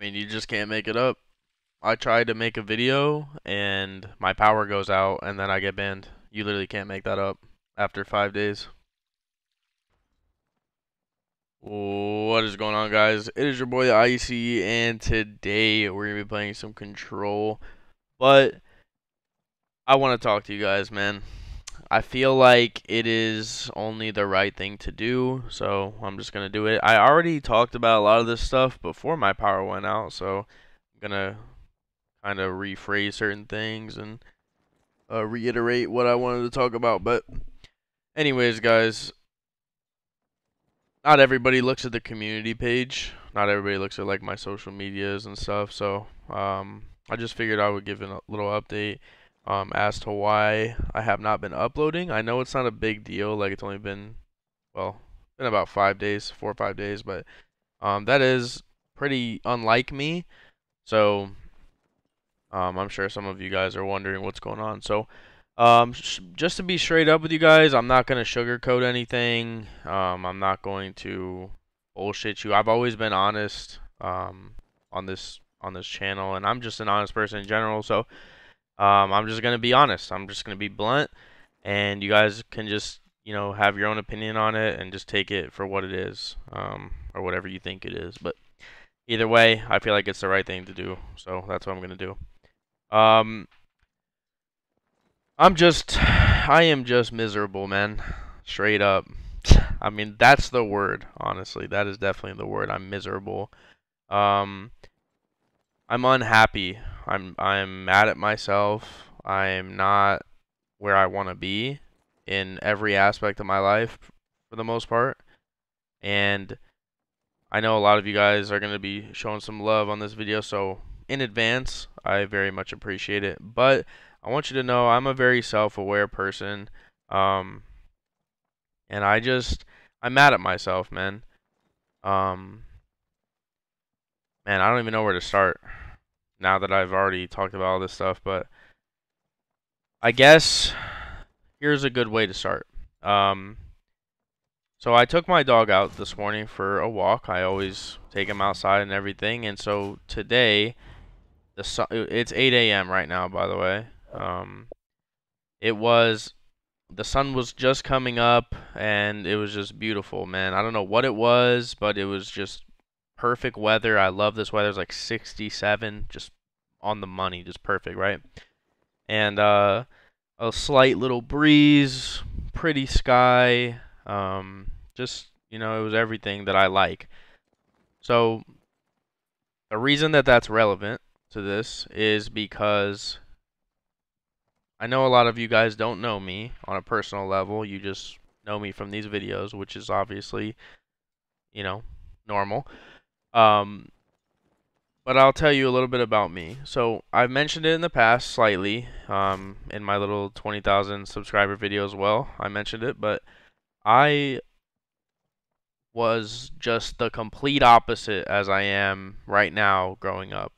I mean, you just can't make it up. I tried to make a video and my power goes out and then I get banned. You literally can't make that up after 5 days. What is going on, guys? It is your boy Icy, and today we're gonna be playing some Control. But I want to talk to you guys, man. I feel like it is only the right thing to do, so I'm just gonna do it. I already talked about a lot of this stuff before my power went out, so I'm gonna kind of rephrase certain things and reiterate what I wanted to talk about. But anyways, guys, not everybody looks at the community page. Not everybody looks at like my social medias and stuff. So I just figured I would give a little update as to why I have not been uploading. I know it's not a big deal. Like, it's only been, well, been about 5 days, 4 or 5 days, but that is pretty unlike me. So I'm sure some of you guys are wondering what's going on. So just to be straight up with you guys, I'm not going to sugarcoat anything. I'm not going to bullshit you. I've always been honest on this channel, and I'm just an honest person in general. So I'm just going to be honest. I'm just going to be blunt, and you guys can just, have your own opinion on it and just take it for what it is, or whatever you think it is. But either way, I feel like it's the right thing to do. So that's what I'm going to do. I am just miserable, man. Straight up. I mean, that's the word, honestly. That is definitely the word. I'm miserable. I'm unhappy. I'm mad at myself. I'm not where I want to be in every aspect of my life for the most part. And I know a lot of you guys are going to be showing some love on this video, so in advance, I very much appreciate it. But I want you to know I'm a very self-aware person, and I'm mad at myself, man. Man, I don't even know where to start now that I've already talked about all this stuff, but I guess here's a good way to start. So I took my dog out this morning for a walk. I always take him outside and everything, and so today, it's 8 a.m. right now, by the way. The sun was just coming up, and it was just beautiful, man. I don't know what it was, but it was just perfect weather. I love this weather. It's like 67, just on the money, just perfect, right? And a slight little breeze, pretty sky, just, it was everything that I like. So the reason that that's relevant to this is because I know a lot of you guys don't know me on a personal level. You just know me from these videos, which is obviously, normal. But I'll tell you a little bit about me. So I've mentioned it in the past slightly, in my little 20,000 subscriber video as well. I mentioned it, but I was just the complete opposite as I am right now growing up.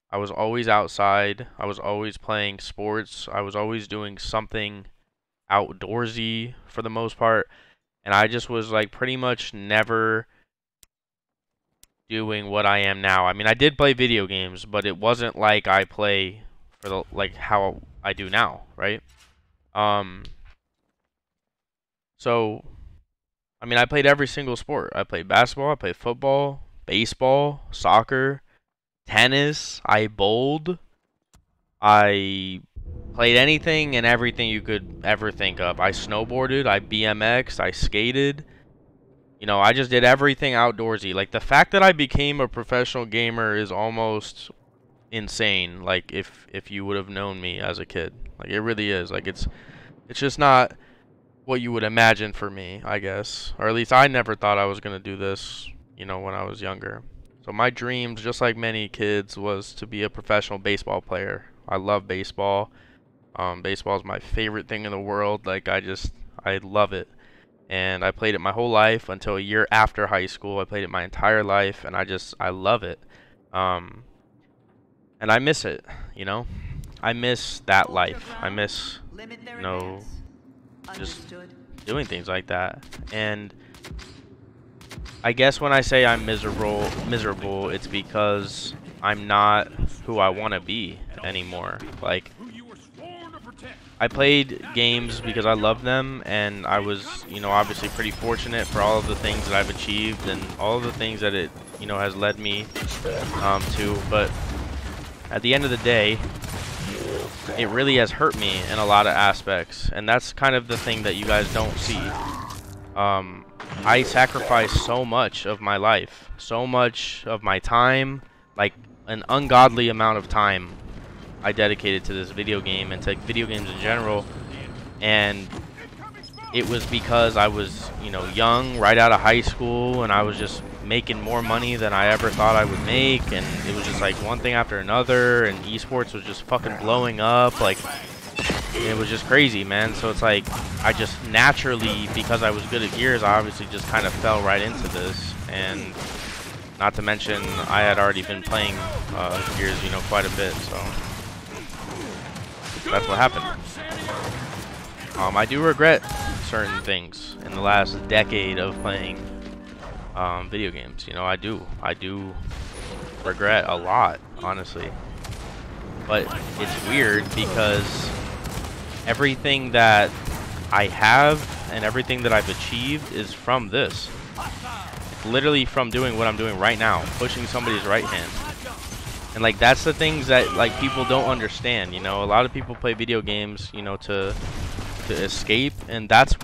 I was always outside. I was always playing sports. I was always doing something outdoorsy for the most part. And I just was like pretty much never doing what I am now. I mean, I did play video games, but it wasn't like I play for the how I do now, right? So I mean, I played every single sport. I played basketball, I played football, baseball, soccer, tennis, I bowled. I played anything and everything you could ever think of. I snowboarded, I BMX'd, I skated. I just did everything outdoorsy. Like, the fact that I became a professional gamer is almost insane. Like, if you would have known me as a kid. Like, it really is. Like, it's just not what you would imagine for me, I guess. Or at least I never thought I was going to do this, when I was younger. So my dreams, just like many kids, was to be a professional baseball player. I love baseball. Baseball is my favorite thing in the world. Like, I love it. And I played it my whole life until a year after high school. I played it my entire life, and I love it. And I miss it, I miss that life. I miss, just doing things like that. And I guess when I say I'm miserable, it's because I'm not who I want to be anymore. Like, I played games because I loved them, and I was, you know, obviously pretty fortunate for all of the things that I've achieved and all of the things that it, you know, has led me to. But at the end of the day, it really has hurt me in a lot of aspects, and that's kind of the thing that you guys don't see. I sacrificed so much of my life, so much of my time, like an ungodly amount of time I dedicated to this video game and to video games in general. And it was because I was, you know, young, right out of high school, and I was just making more money than I ever thought I would make, and it was just like one thing after another, and esports was just fucking blowing up. Like, it was just crazy, man. So it's like I just naturally, because I was good at Gears, I obviously just kind of fell right into this. And not to mention I had already been playing Gears, you know, quite a bit, so that's what happened. I do regret certain things in the last decade of playing video games. You know, I do regret a lot, honestly. But it's weird because everything that I have and everything that I've achieved is from this. It's literally from doing what I'm doing right now, pushing somebody's right hand. And like, that's the things that like people don't understand. You know, a lot of people play video games, you know, to escape, and that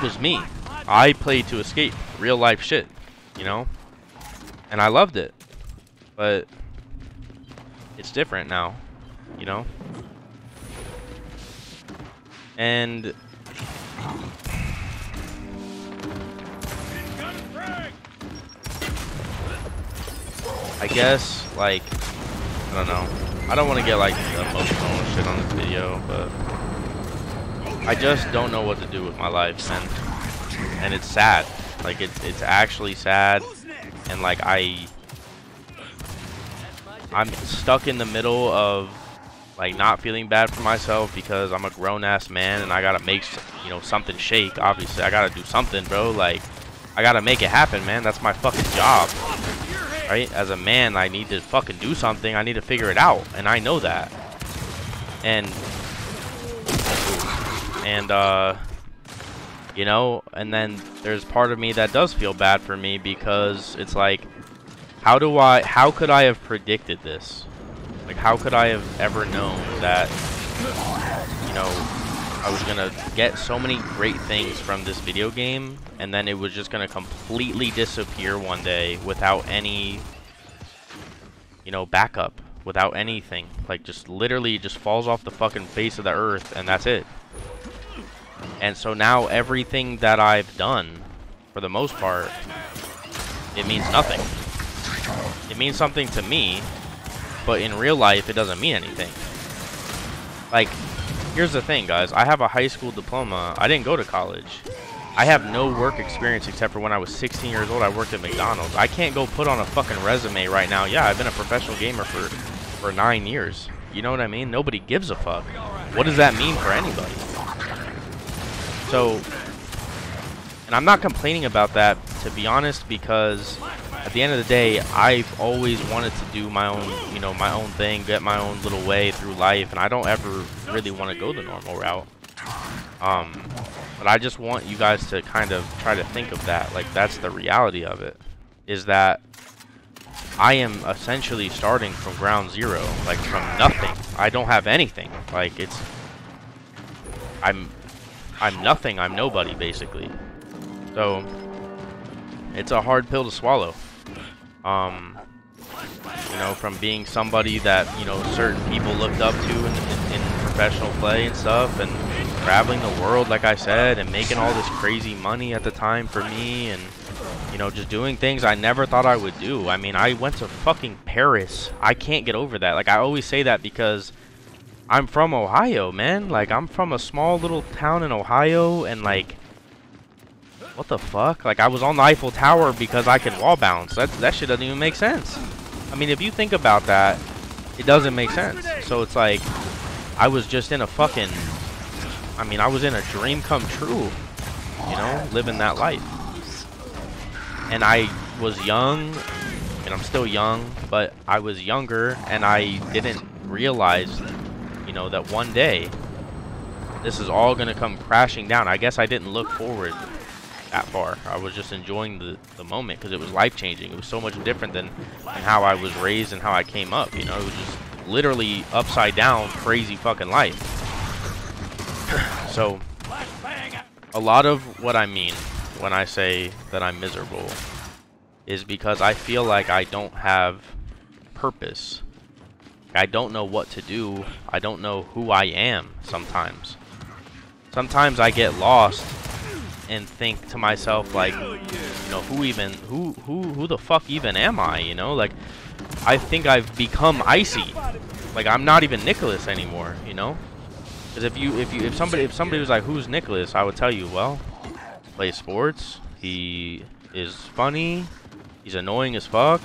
was me. I played to escape real life shit, you know, and I loved it. But it's different now, you know. And I guess, like, I don't know. I don't want to get like emotional and shit on this video, but I just don't know what to do with my life, and it's sad. Like, it's actually sad, and like I'm stuck in the middle of like not feeling bad for myself because I'm a grown-ass man and I gotta make, you know, something shake. Obviously, I gotta do something, bro. Like, I gotta make it happen, man. That's my fucking job, right? As a man, I need to fucking do something. I need to figure it out, and I know that. And you know, and then there's part of me that does feel bad for me because it's like, how could I have predicted this? Like, how could I have ever known that, you know, I was gonna get so many great things from this video game, and then it was just gonna completely disappear one day without any, you know, backup, without anything. Like, just literally just falls off the fucking face of the earth, and that's it. And so now everything that I've done, for the most part, it means nothing. It means something to me, but in real life, it doesn't mean anything. Like, here's the thing, guys. I have a high school diploma. I didn't go to college. I have no work experience except for when I was 16 years old, I worked at McDonald's. I can't go put on a fucking resume right now. Yeah, I've been a professional gamer for 9 years. You know what I mean? Nobody gives a fuck. What does that mean for anybody? So, and I'm not complaining about that, to be honest, because at the end of the day, I've always wanted to do my own, you know, my own thing, get my own little way through life, and I don't ever really want to go the normal route. But I just want you guys to kind of try to think of that. Like, that's the reality of it, is that I am essentially starting from ground zero, like from nothing. I don't have anything. Like, I'm nothing. I'm nobody, basically. So it's a hard pill to swallow. You know, from being somebody that, you know, certain people looked up to in professional play and stuff, and traveling the world, like I said, and making all this crazy money at the time for me, and, you know, just doing things I never thought I would do. I mean, I went to fucking Paris. I can't get over that. Like, I always say that because I'm from Ohio, man. Like, I'm from a small little town in Ohio, and like, what the fuck? Like, I was on the Eiffel Tower because I can wall bounce. That shit doesn't even make sense. I mean, if you think about that, it doesn't make sense. So it's like, I was just in a fucking, I mean, I was in a dream come true, you know, living that life. And I was young, and I'm still young, but I was younger, and I didn't realize, you know, that one day this is all gonna come crashing down. I guess I didn't look forward that far. I was just enjoying the moment because it was life-changing. It was so much different than how I was raised and how I came up, you know. It was just literally upside down, crazy fucking life. So a lot of what I mean when I say that I'm miserable is because I feel like I don't have purpose. I don't know what to do. I don't know who I am sometimes. Sometimes I get lost and think to myself, like, you know, who the fuck even am I, you know? Like, I think I've become Icy. Like, I'm not even Nicholas anymore, you know? Because if somebody was like, who's Nicholas, I would tell you, well, plays sports, he is funny, he's annoying as fuck,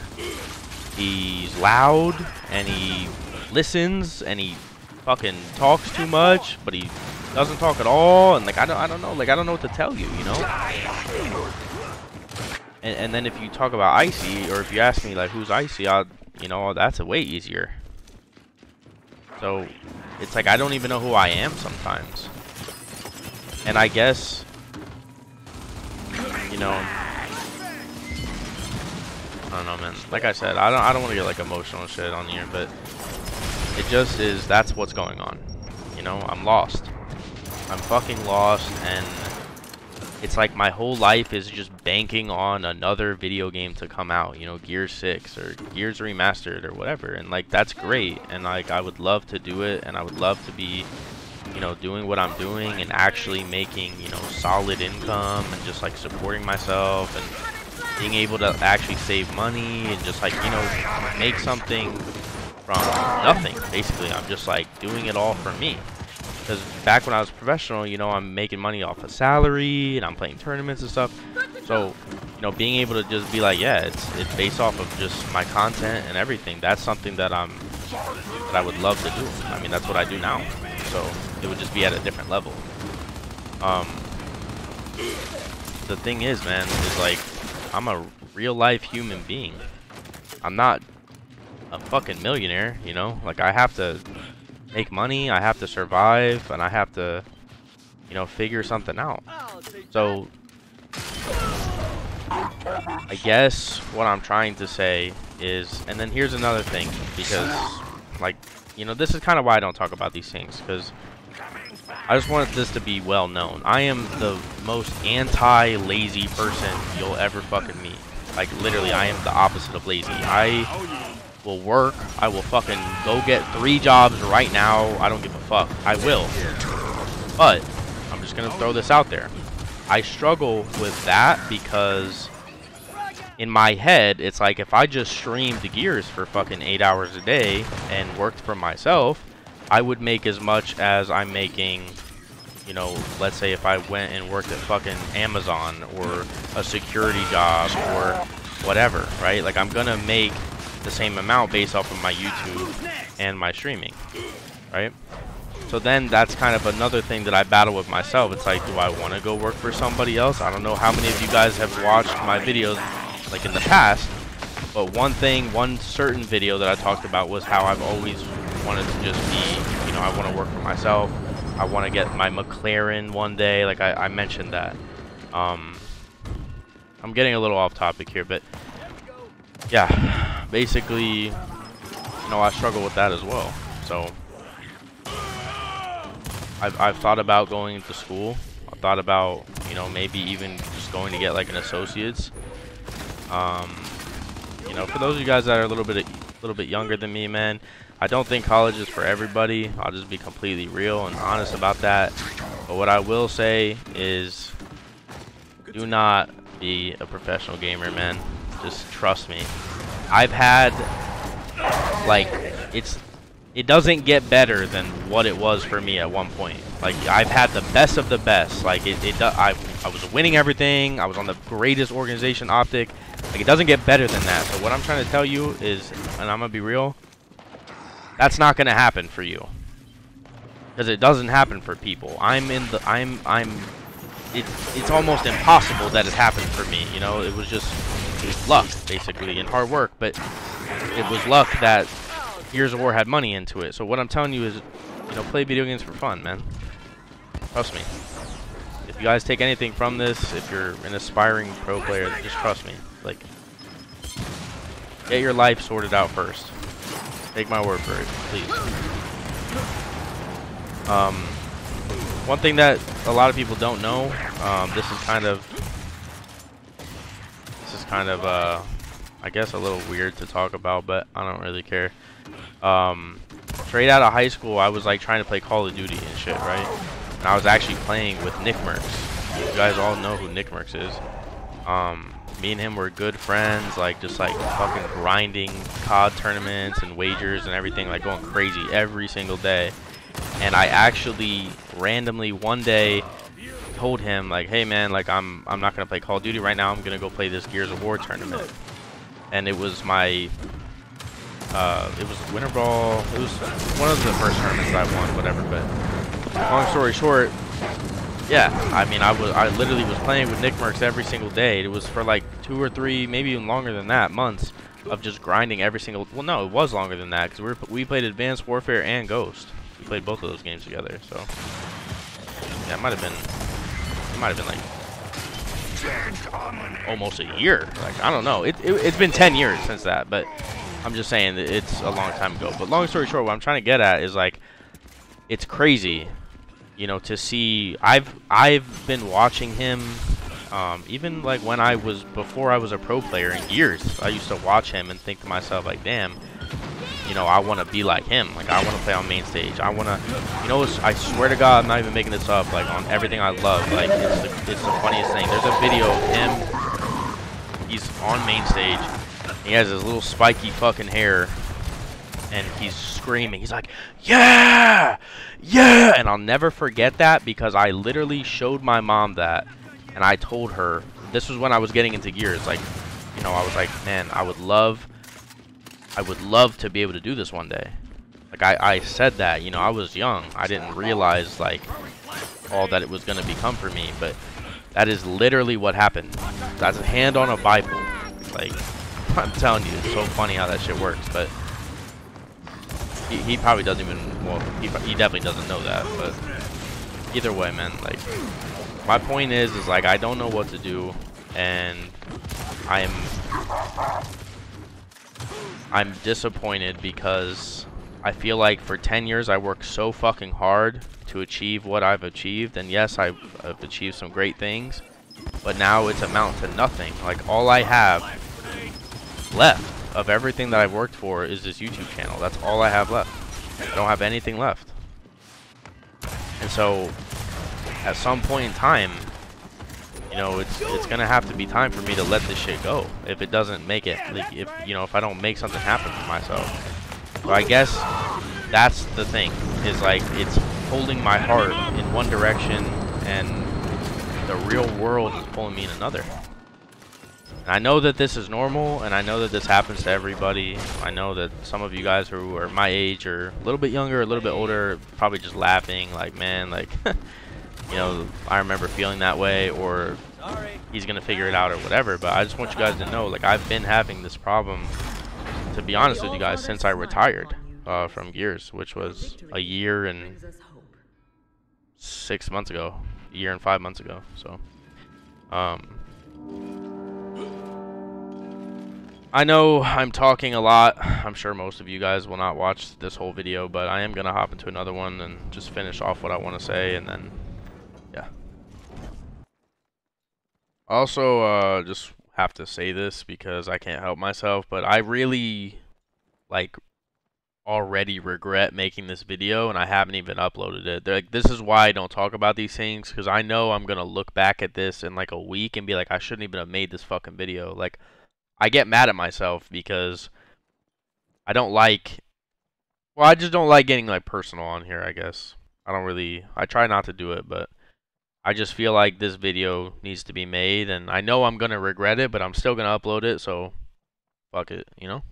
he's loud, and he listens, and he fucking talks too much, but he doesn't talk at all, and like I don't know, like I don't know what to tell you, you know. And then if you talk about Icy, or if you ask me like who's Icy, you know, that's a way easier. So it's like I don't even know who I am sometimes, and I guess, you know, I don't know, man. Like I said, I don't want to get like emotional and shit on here, but it just is, that's what's going on. You know, I'm lost. I'm fucking lost, and it's like my whole life is just banking on another video game to come out, you know, Gears 6 or Gears Remastered or whatever, and like that's great, and like I would love to do it, and I would love to be, you know, doing what I'm doing and actually making, you know, solid income and just like supporting myself and being able to actually save money and just like, you know, make something from nothing. Basically, I'm just like doing it all for me. Because back when I was professional, you know, I'm making money off of salary and I'm playing tournaments and stuff. So, you know, being able to just be like, yeah, it's based off of just my content and everything. That's something that I would love to do. I mean, that's what I do now. So it would just be at a different level. The thing is, man, is like I'm a real life human being. I'm not a fucking millionaire, you know? Like I have to make money, I have to survive, and I have to, you know, figure something out. So I guess what I'm trying to say is, and then here's another thing, because like, you know, this is kind of why I don't talk about these things, because I just wanted this to be well known. I am the most anti-lazy person you'll ever fucking meet. Like literally, I am the opposite of lazy. I will work. I will fucking go get 3 jobs right now. I don't give a fuck. I will. But I'm just gonna throw this out there. I struggle with that because in my head, it's like if I just streamed Gears for fucking 8 hours a day and worked for myself, I would make as much as I'm making, you know, let's say if I went and worked at fucking Amazon or a security job or whatever, right? Like I'm gonna make the same amount based off of my YouTube and my streaming, right? So then that's kind of another thing that I battle with myself. It's like, do I want to go work for somebody else? I don't know how many of you guys have watched my videos like in the past, but one certain video that I talked about was how I've always wanted to just be, you know, I want to work for myself. I want to get my McLaren one day. Like I mentioned that. I'm getting a little off topic here, but yeah, basically, you know, I struggle with that as well. So I've thought about going to school. I've thought about, you know, maybe even just going to get like an associate's. You know, for those of you guys that are a little bit younger than me, man, I don't think college is for everybody. I'll just be completely real and honest about that. But what I will say is, do not be a professional gamer, man. Just trust me. I've had, like, it doesn't get better than what it was for me at one point. Like, I've had the best of the best. Like, I was winning everything. I was on the greatest organization, Optic. Like, it doesn't get better than that. So what I'm trying to tell you is, and I'm gonna be real, that's not gonna happen for you, because it doesn't happen for people. It's almost impossible that it happened for me. You know, it was just luck, basically, and hard work, but it was luck that Gears of War had money into it. So what I'm telling you is, you know, play video games for fun, man. Trust me. If you guys take anything from this, if you're an aspiring pro player, just trust me. Like, get your life sorted out first. Take my word for it, please. One thing that a lot of people don't know, this is kind of, I guess a little weird to talk about, but I don't really care. Straight out of high school, I was like trying to play Call of Duty and shit, right? And I was actually playing with Nick Merckx. You guys all know who Nick Merckx is. Me and him were good friends, like just like fucking grinding COD tournaments and wagers and everything, like going crazy every single day. And I actually randomly one day told him like, hey man, like I'm not gonna play Call of Duty right now, I'm gonna go play this Gears of War tournament. And it was my it was Winter Ball. It was one of the first tournaments that I won, whatever. But long story short, yeah, I mean, I literally was playing with Nick Merckx every single day. It was for like 2 or 3, maybe even longer than that, months of just grinding every single. Well, no, it was longer than that because we played Advanced Warfare and Ghost. We played both of those games together. So yeah, it might have been like almost a year. Like I don't know. It's been 10 years since that, but I'm just saying that it's a long time ago. But long story short, what I'm trying to get at is like, it's crazy. You know, to see, I've been watching him, even like when before I was a pro player in Gears, I used to watch him and think to myself like, damn, you know, I want to be like him. Like, I want to play on main stage. I want to, you know, I swear to God, I'm not even making this up, like on everything I love. Like, it's the funniest thing. There's a video of him, he's on main stage, he has his little spiky fucking hair, and he's screaming. He's like, yeah, yeah. And I'll never forget that because I literally showed my mom that, and I told her, this was when I was getting into Gears. Like, you know, I was like, man, I would love to be able to do this one day. Like, I said that, you know, I was young. I didn't realize, like, all that it was going to become for me. But that is literally what happened. That's a hand on a Bible. Like, I'm telling you, it's so funny how that shit works. But he probably doesn't even, well, he definitely doesn't know that, but either way, man, like, my point is like, I don't know what to do, and I'm disappointed because I feel like for 10 years I worked so fucking hard to achieve what I've achieved, and yes, I've achieved some great things, but now it's amounted to nothing. Like, all I have left of everything that I've worked for is this YouTube channel. That's all I have left. I don't have anything left. And so at some point in time, you know, it's gonna have to be time for me to let this shit go if it doesn't make it, like, if, you know, if I don't make something happen for myself. So I guess that's the thing, is like, it's holding my heart in one direction and the real world is pulling me in another. I know that this is normal, and I know that this happens to everybody. I know that some of you guys who are my age or a little bit younger, a little bit older, probably just laughing like, man, like, you know, I remember feeling that way, or he's gonna figure it out or whatever. But I just want you guys to know, like, I've been having this problem, to be honest with you guys, since I retired from Gears, which was a year and 6 months ago, a year and 5 months ago. So I know I'm talking a lot. I'm sure most of you guys will not watch this whole video, but I am going to hop into another one and just finish off what I want to say, and then, yeah. Also, just have to say this because I can't help myself, but I really, like, already regret making this video, and I haven't even uploaded it. Like, this is why I don't talk about these things, because I know I'm going to look back at this in, like, a week and be like, I shouldn't even have made this fucking video. Like, I get mad at myself because I don't like, well, I just don't like getting, like, personal on here, I guess. I try not to do it, but I just feel like this video needs to be made, and I know I'm going to regret it, but I'm still going to upload it, so fuck it, you know?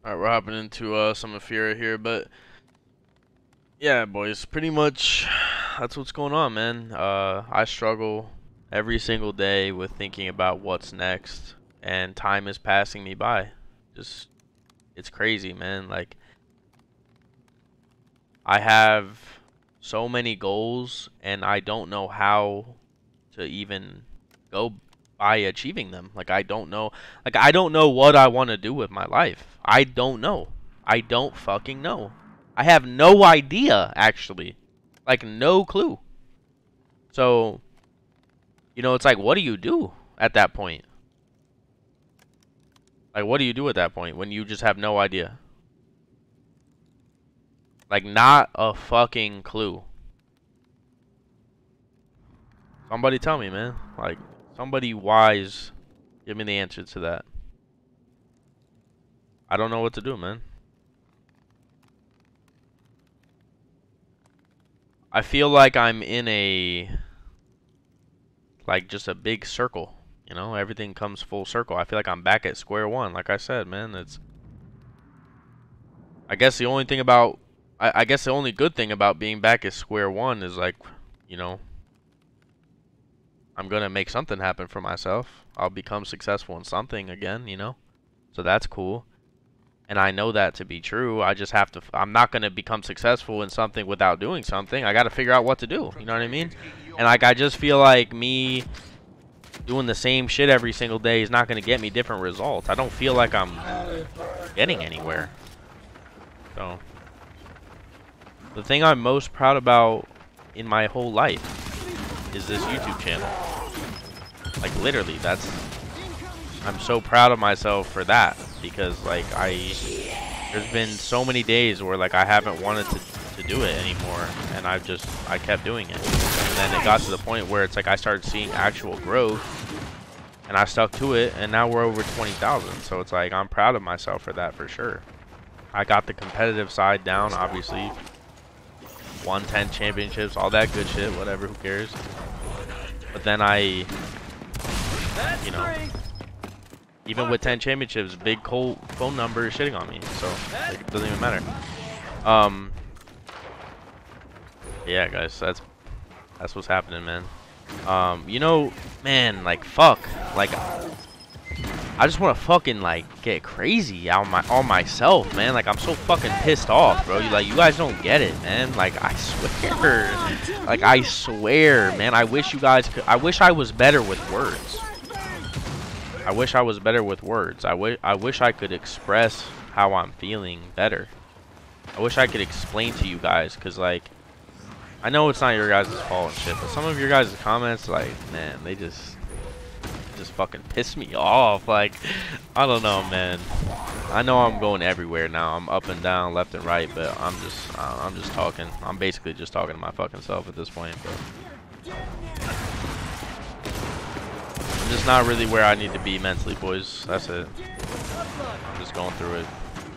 Alright, we're hopping into some Afira here, but yeah, boys, pretty much that's what's going on, man. I struggle every single day with thinking about what's next, and time is passing me by. Just, it's crazy, man. Like, I have so many goals, and I don't know how to even go by achieving them. Like, I don't know. Like, I don't know what I want to do with my life. I don't know. I don't fucking know. I have no idea, actually. Like, no clue. So, you know, it's like, what do you do at that point? Like, what do you do at that point when you just have no idea? Like, not a fucking clue. Somebody tell me, man. Like, somebody wise, give me the answer to that. I don't know what to do, man. I feel like I'm in a, like, just a big circle. You know, everything comes full circle. I feel like I'm back at square one. Like I said, man, it's, I guess the only thing about, I guess the only good thing about being back at square one is, like, you know, I'm gonna make something happen for myself. I'll become successful in something again, you know? So that's cool. And I know that to be true. I just have to, I'm not gonna become successful in something without doing something. I gotta figure out what to do, you know what I mean? And, like, I just feel like me doing the same shit every single day is not gonna get me different results. I don't feel like I'm getting anywhere. So, the thing I'm most proud about in my whole life is this YouTube channel. Like, literally, that's, I'm so proud of myself for that, because, like, there's been so many days where, like, I haven't wanted to do it anymore, and I kept doing it. And then it got to the point where it's like I started seeing actual growth, and I stuck to it, and now we're over 20,000. So it's like, I'm proud of myself for that, for sure. I got the competitive side down, obviously. Won 10 championships, all that good shit, whatever, who cares. But then I, you know, even with 10 championships, big cold phone number is shitting on me, so, like, it doesn't even matter. Yeah, guys, that's what's happening, man. You know, man, like, fuck, like, I just want to fucking, like, get crazy on myself, man. Like, I'm so fucking pissed off, bro. You guys don't get it, man. Like, I swear. Like, I swear, man. I wish you guys could. I wish I was better with words. I wish I was better with words. I wish I could express how I'm feeling better. I wish I could explain to you guys, because, like, I know it's not your guys' fault and shit, but some of your guys' comments, like, man, they just fucking piss me off. Like, I don't know, man. I know I'm going everywhere now. I'm up and down, left and right, but I'm just talking. I'm basically just talking to my fucking self at this point, but I'm just not really where I need to be mentally, boys. That's it. I'm just going through it.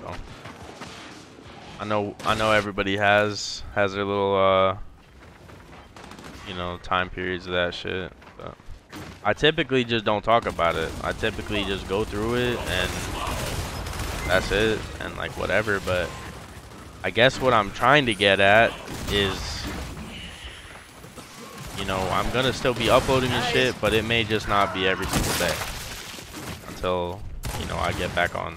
So, I know everybody has their little you know, time periods of that shit, but I typically just don't talk about it. I typically just go through it and that's it, and, like, whatever. But I guess what I'm trying to get at is, you know, I'm gonna still be uploading and shit, but it may just not be every single day until, you know, I get back on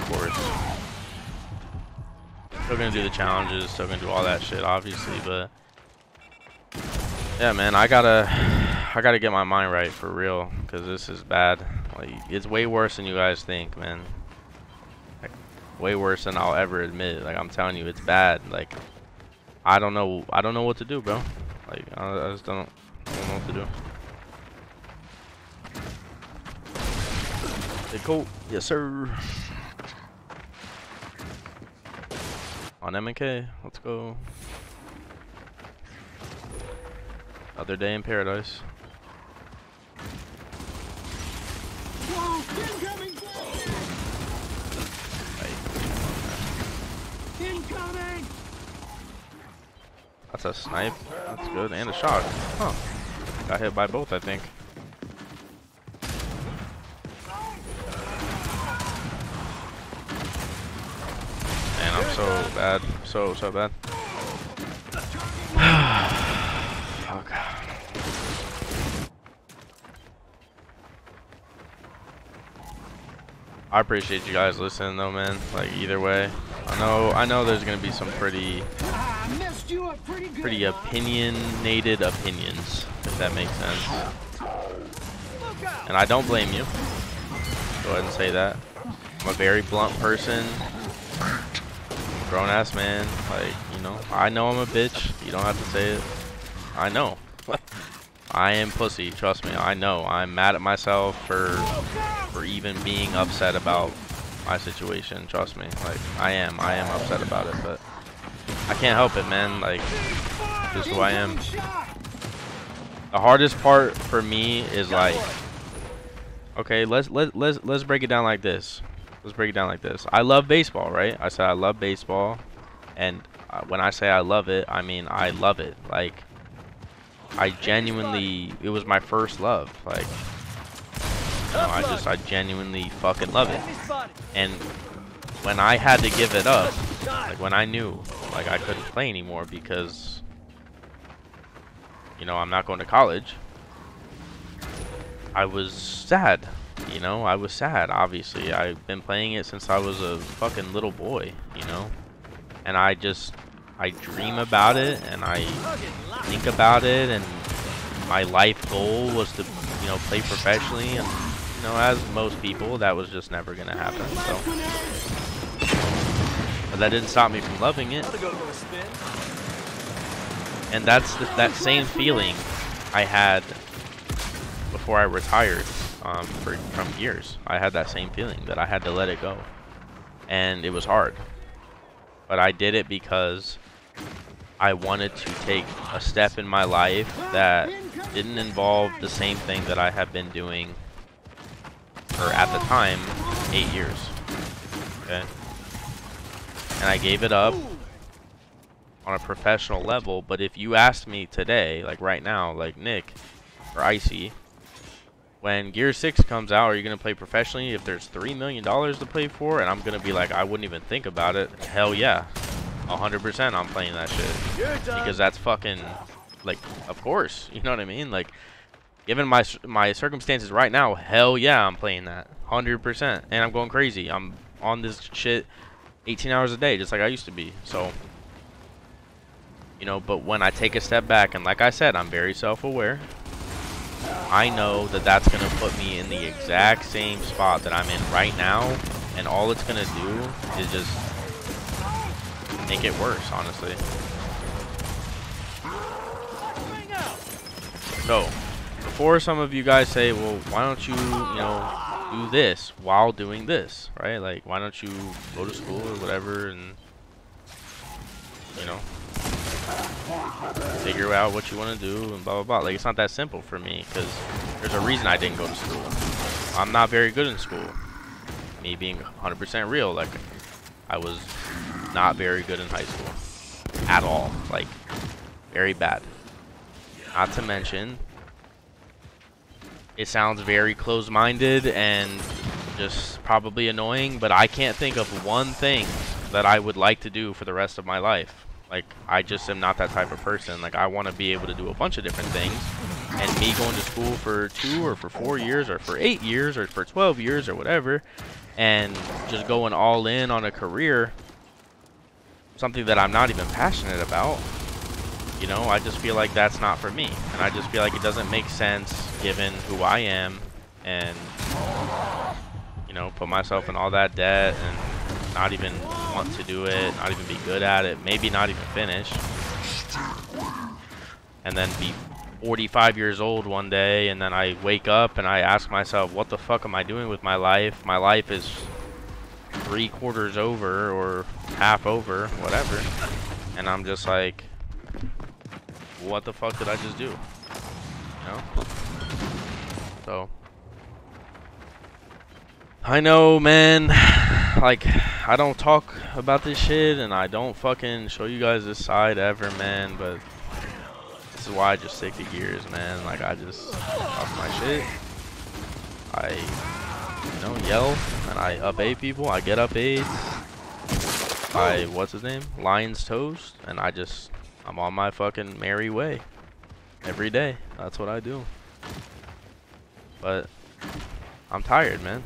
course. Still gonna do the challenges, still gonna do all that shit, obviously, but yeah, man, I gotta get my mind right for real, because this is bad. Like, it's way worse than you guys think, man. Like, way worse than I'll ever admit. Like, I'm telling you, it's bad. Like, I don't know what to do, bro. Like, I just don't know what to do. Okay, cool. Yes, sir. On M&K, let's go. Another day in paradise. Incoming! That's a snipe. That's good. And a shot. Huh. Got hit by both, I think. Man, I'm so bad. So bad. Fuck. I appreciate you guys listening though, man. Like either way, I know there's gonna be some pretty opinionated opinions, if that makes sense. And I don't blame you. Go ahead and say that. I'm a very blunt person. Grown ass man. Like, you know, I know I'm a bitch. You don't have to say it. I know. I am pussy, trust me. I know. I'm mad at myself for even being upset about my situation, trust me. Like, I am upset about it, but I can't help it, man. Like, just who I am. The hardest part for me is like, okay, let's break it down like this. Let's break it down like this. I love baseball, right? I said I love baseball, and when I say I love it, I mean I love it. Like, I genuinely, it was my first love. Like, you know, I genuinely fucking love it. And when I had to give it up, like when I knew, like I couldn't play anymore because, you know, I'm not going to college, I was sad. You know, I was sad, obviously. I've been playing it since I was a fucking little boy, you know? And I dream about it, and I think about it, and my life goal was to, you know, play professionally, and, you know, as most people, that was just never gonna happen, so. But that didn't stop me from loving it. And that's that same feeling I had before I retired from years. I had that same feeling that I had to let it go, and it was hard, but I did it because I wanted to take a step in my life that didn't involve the same thing that I have been doing for, at the time, 8 years. Okay, and I gave it up on a professional level. But if you asked me today, like right now, like Nick or Icy, when Gear 6 comes out, are you going to play professionally if there's $3 million to play for? And I'm going to be like, I wouldn't even think about it. Hell yeah. 100% I'm playing that shit. Because that's fucking, like, of course. You know what I mean? Like, given my circumstances right now, hell yeah, I'm playing that. 100%. And I'm going crazy. I'm on this shit 18 hours a day, just like I used to be. So, you know, but when I take a step back, and like I said, I'm very self-aware. I know that that's going to put me in the exact same spot that I'm in right now, and all it's going to do is just make it worse, honestly. So, before some of you guys say, well, why don't you, you know, do this while doing this, right? Like, why don't you go to school or whatever and, you know, figure out what you want to do and blah blah blah. Like, it's not that simple for me, because there's a reason I didn't go to school. I'm not very good in school. Me being 100% real, like, I was not very good in high school at all. Like, very bad. Not to mention, it sounds very close-minded and just probably annoying, but I can't think of one thing that I would like to do for the rest of my life. Like, I just am not that type of person. Like, I want to be able to do a bunch of different things. And me going to school for 2 or for 4 years or for 8 years or for 12 years or whatever, and just going all in on a career, something that I'm not even passionate about, you know, I just feel like that's not for me. And I just feel like it doesn't make sense given who I am, and, you know, put myself in all that debt and not even want to do it, not even be good at it, maybe not even finish, and then be 45 years old one day, and then I wake up and I ask myself, what the fuck am I doing with my life? My life is 3/4 over or half over, whatever, and I'm just like, what the fuck did I just do? You know? So, I know, man, like, I don't talk about this shit, and I don't fucking show you guys this side ever, man, but this is why I just stick to Gears, man. Like, I just talk my shit. I, you know, yell, and I up A people. I get up A's. I, what's his name? Lion's Toast, and I'm on my fucking merry way. Every day. That's what I do. But I'm tired, man.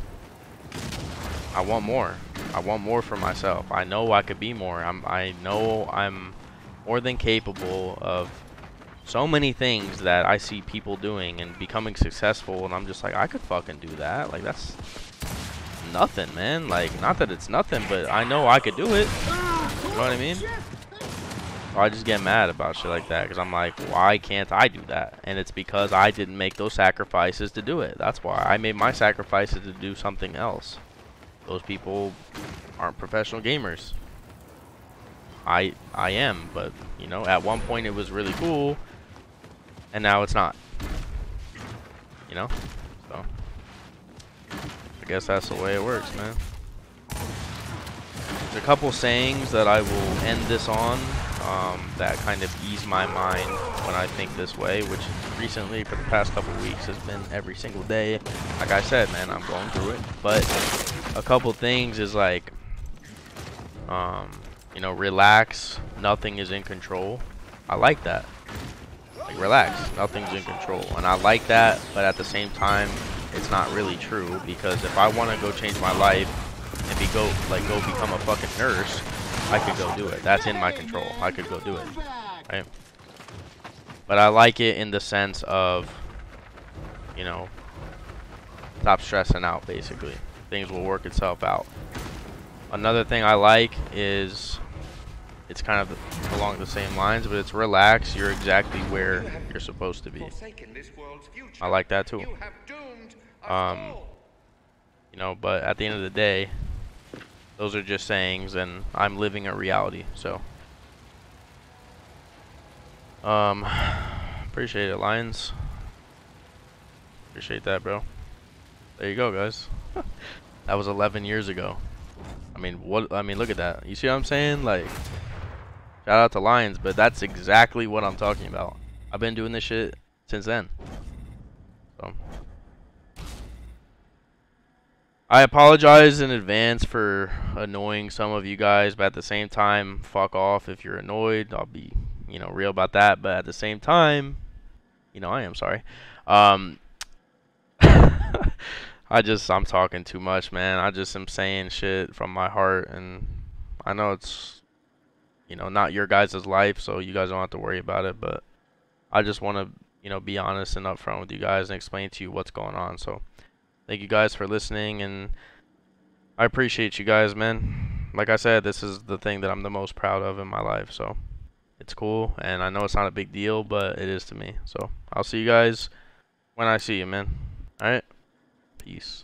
I want more. I want more for myself. I know I could be more. I know I'm more than capable of so many things that I see people doing and becoming successful, and I'm just like, I could fucking do that. Like, that's nothing, man. Like, not that it's nothing, but I know I could do it. You know what I mean? So I just get mad about shit like that, because I'm like, why can't I do that? And it's because I didn't make those sacrifices to do it. That's why I made my sacrifices to do something else. Those people aren't professional gamers. I am, but you know, at one point it was really cool, and now it's not. You know, so I guess that's the way it works, man. There's a couple sayings that I will end this on that kind of ease my mind when I think this way, which recently for the past couple weeks has been every single day. Like I said, man, I'm going through it, but a couple things is like, you know, relax, nothing is in control. I like that. Like, relax, nothing's in control. And I like that, but at the same time, it's not really true, because if I want to go change my life and go become a fucking nurse, I could go do it. That's in my control. I could go do it, right? But I like it in the sense of, you know, stop stressing out, basically. Things will work itself out. Another thing I like is, it's kind of along the same lines, but it's relax. You're exactly where you're supposed to be. I like that too. You know, but at the end of the day, those are just sayings, and I'm living a reality. So, appreciate it, Lions. Appreciate that, bro. There you go, guys. That was 11 years ago. I mean, what? I mean, look at that. You see what I'm saying? Like, shout out to Lions, but that's exactly what I'm talking about. I've been doing this shit since then. So, I apologize in advance for annoying some of you guys, but at the same time, fuck off if you're annoyed. I'll be, you know, real about that. But at the same time, you know, I am sorry. I'm talking too much, man. I just am saying shit from my heart, and I know it's, you know, not your guys' life, so you guys don't have to worry about it, but I just want to, you know, be honest and upfront with you guys and explain to you what's going on. So, thank you guys for listening, and I appreciate you guys, man. Like I said, this is the thing that I'm the most proud of in my life, so it's cool, and I know it's not a big deal, but it is to me. So, I'll see you guys when I see you, man. Alright? Peace.